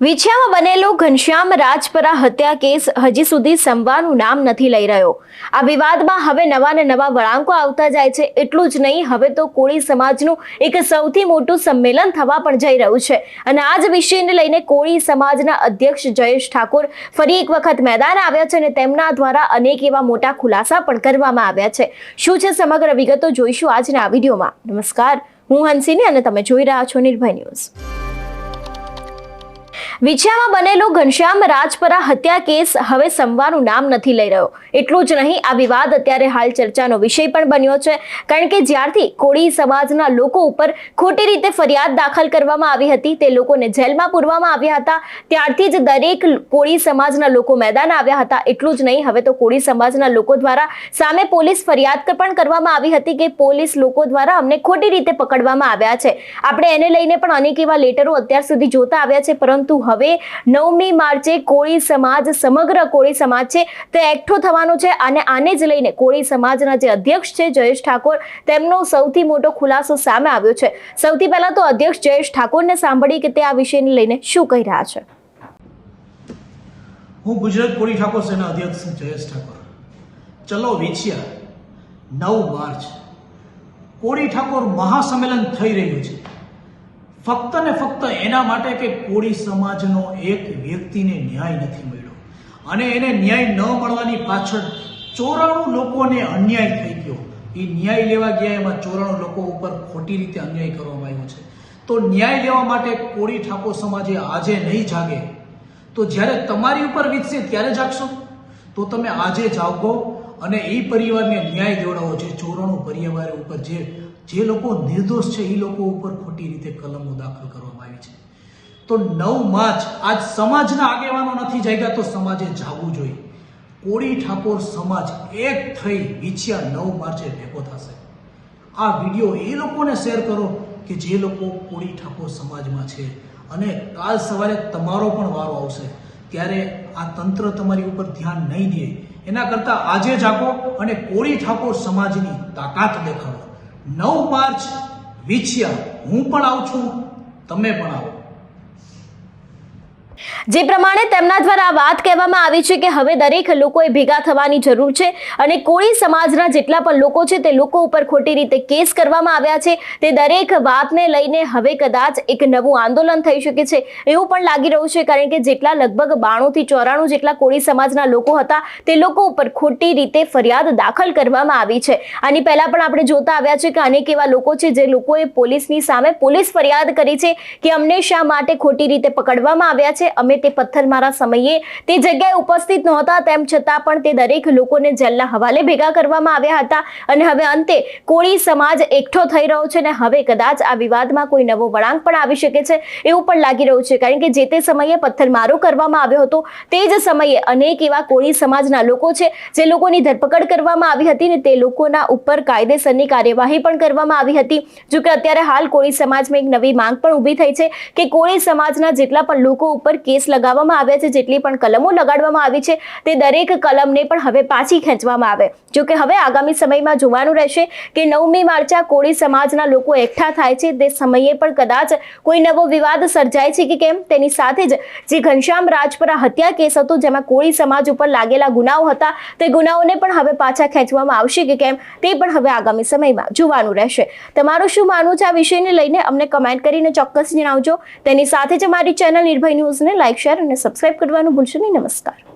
વિછિયામાં બનેલો ઘનશ્યામ રાજપરા હત્યા કેસ હજી સુધી સંવાનું નામ નથી લઈ રહ્યો। આ વિવાદમાં હવે નવા ને નવા વળાંકો આવતા જાય છે। એટલું જ નહીં, હવે તો કોળી સમાજનું એક સૌથી મોટું સંમેલન થવા પણ જઈ રહ્યું છે અને આ જ વિષયને લઈને કોળી સમાજના અધ્યક્ષ જયેશ ઠાકોર ફરી એક વખત મેદાન આવ્યા છે અને તેમના દ્વારા અનેક એવા મોટા ખુલાસા પણ કરવામાં આવ્યા છે। શું છે સમગ્ર વિગતો જોઈશું આજના આ વિડીયોમાં। નમસ્કાર, હું હંસિની અને તમે જોઈ રહ્યા છો નિર્ભય ન્યૂઝ। વિછિયામાં બનેલો ઘનશ્યામ રાજપરા હત્યા કેસ હવે સંવાનું નામ નથી લઈ રહ્યો। એટલું જ નહીં, આ વિવાદ અત્યારે હાલ ચર્ચાનો વિષય પણ બન્યો છે, કારણ કે જ્યારથી કોળી સમાજના લોકો ઉપર ખોટી રીતે ફરિયાદ દાખલ કરવામાં આવી હતી, તે લોકોને જેલમાં પૂરવામાં આવ્યા હતા, ત્યારથી જ દરેક કોળી સમાજના લોકો મેદાન આવ્યા હતા। એટલું જ નહીં, હવે તો કોળી સમાજના લોકો દ્વારા સામે પોલીસ ફરિયાદ પણ કરવામાં આવી હતી કે પોલીસ લોકો દ્વારા અમને ખોટી રીતે પકડવામાં આવ્યા છે। આપણે એને લઈને પણ અનેક એવા લેટરો અત્યાર સુધી જોતા આવ્યા છે, પરંતુ હવે 9મી માર્ચે કોળી સમાજ, સમગ્ર કોળી સમાજ છે તે એકઠો થવાનો છે અને આને જ લઈને કોળી સમાજના જે અધ્યક્ષ છે જયેશ ઠાકોર, તેમનો સૌથી મોટો ખુલાસો સામે આવ્યો છે। સૌથી પહેલા તો અધ્યક્ષ જયેશ ઠાકોરને સાંભળી કે તે આ વિષયને લઈને શું કહી રહ્યા છે। હું ગુજરાત કોળી ઠાકોર સેના અધ્યક્ષ જયેશ ઠાકોર। ચલો વિછિયા 9 માર્ચ કોળી ઠાકોર મહાસંમેલન થઈ રહ્યું છે, ફક્ત ને ફક્ત એના માટે કે કોળી સમાજનો એક વ્યક્તિને ન્યાય નથી મળ્યો અને એને ન્યાય ન મળવાની પાછળ 94 લોકોને અન્યાય થઈ ગયો। એ ન્યાય લેવા ગયા, એમાં 94 લોકો ઉપર ખોટી રીતે અન્યાય કરવામાં આવ્યો છે। તો ન્યાય લેવા માટે કોળી ઠાકોર સમાજે આજે નહીં જાગે તો જ્યારે તમારી ઉપર વીતશે ત્યારે જાગશો। તો તમે આજે જાગો અને એ પરિવારને ન્યાય દેવડાવો। જે 94 પરિવાર ઉપર જે લોકો નિર્દોષ છે એ લોકો ઉપર ખોટી રીતે કલમો દાખલ કરવામાં આવી છે। તો 9 માર્ચ આજ સમાજના આગેવાનો નથી જાગ્યા તો સમાજે જાગવું જોઈએ। કોળી ઠાકોર સમાજ એક થઈ વિછિયા 9 માર્ચે ભેગો થશે। આ વિડીયો એ લોકોને શેર કરો કે જે લોકો કોળી ઠાકોર સમાજમાં છે અને કાલ સવારે તમારો પણ વારો આવશે ત્યારે આ તંત્ર તમારી ઉપર ધ્યાન નહીં દે, એના કરતાં આજે જાગો અને કોળી ઠાકોર સમાજની તાકાત દેખાડો। 9 માર્ચ વિછિયા, હું પણ આવું છું, તમે પણ આવો। જે પ્રમાણે તેમના દ્વારા વાત કહેવામાં આવી છે કે હવે દરેક લોકોએ ભેગા થવાની જરૂર છે અને કોળી સમાજના જેટલા પણ લોકો છે તે લોકો ઉપર ખોટી રીતે કેસ કરવામાં આવ્યા છે, તે દરેક વાતને લઈને હવે કદાચ એક નવું આંદોલન થઈ શકે છે એવું પણ લાગી રહ્યું છે, કારણ કે જેટલા લગભગ 92 થી 94 જેટલા કોળી સમાજના લોકો હતા તે લોકો ઉપર ખોટી રીતે ફરિયાદ દાખલ કરવામાં આવી છે। આની પહેલા પણ આપણે જોતા આવ્યા છે કે અનેક એવા લોકો છે જે લોકોએ પોલીસની સામે પોલીસ ફરિયાદ કરી છે કે અમને શા માટે ખોટી રીતે પકડવામાં આવ્યા છે, અમે તે પથ્થરમારા સમયે તે જગ્યાએ ઉપસ્થિત નહોતા, તેમ છતાં પણ તે દરેક લોકોને જેલના હવાલે ભેગા કરવામાં આવ્યા હતા અને હવે અંતે કોળી સમાજ એકઠો થઈ રહ્યો છે અને હવે કદાચ આ વિવાદમાં કોઈ નવો વળાંક પણ આવી શકે છે એવું પણ લાગી રહ્યું છે, કારણ કે જે તે સમયે પથ્થરમારો કરવામાં આવ્યો હતો તે જ સમયે અનેક એવા કોળી સમાજના લોકો છે જે લોકોની ધરપકડ કરવામાં આવી હતી ને તે લોકોના ઉપર કાયદેસરની કાર્યવાહી પણ કરવામાં આવી હતી। જો કે અત્યારે હાલ કોળી સમાજમાં એક નવી માંગ પણ ઊભી થઈ છે કે કોળી સમાજના જેટલા પણ લોકો ઉપર કેસ લગાવવામાં આવ્યા છે, જેટલી પણ કલમો લગાડવામાં આવી છે તે દરેક કલમને પણ હવે પાછી ખેંચવામાં આવે। જો કે હવે આગામી સમયમાં જોવાનું રહેશે કે 9મી માર્ચે કોળી સમાજના લોકો એકઠા થાય છે તે સમયે પણ કદાચ કોઈ નવો વિવાદ સર્જાય છે કે કેમ, તેની સાથે જ જે ઘનશ્યામ રાજપરા હત્યા કેસ હતો જેમાં કોળી સમાજ ઉપર લાગેલા ગુનાઓ હતા તે ગુનાઓને પણ હવે પાછા ખેંચવામાં આવશે કે કેમ, તે પણ હવે આગામી સમયમાં જોવાનું રહેશે। તમારું શું માનવું છે આ વિષયને લઈને અમને કમેન્ટ કરીને ચોક્કસ જણાવજો। તેની સાથે જ અમારી ચેનલ નિર્ભય ન્યૂઝને લાઈક, શેર અને સબસ્ક્રાઇબ કરવાનું ભૂલશો નહીં। નમસ્કાર।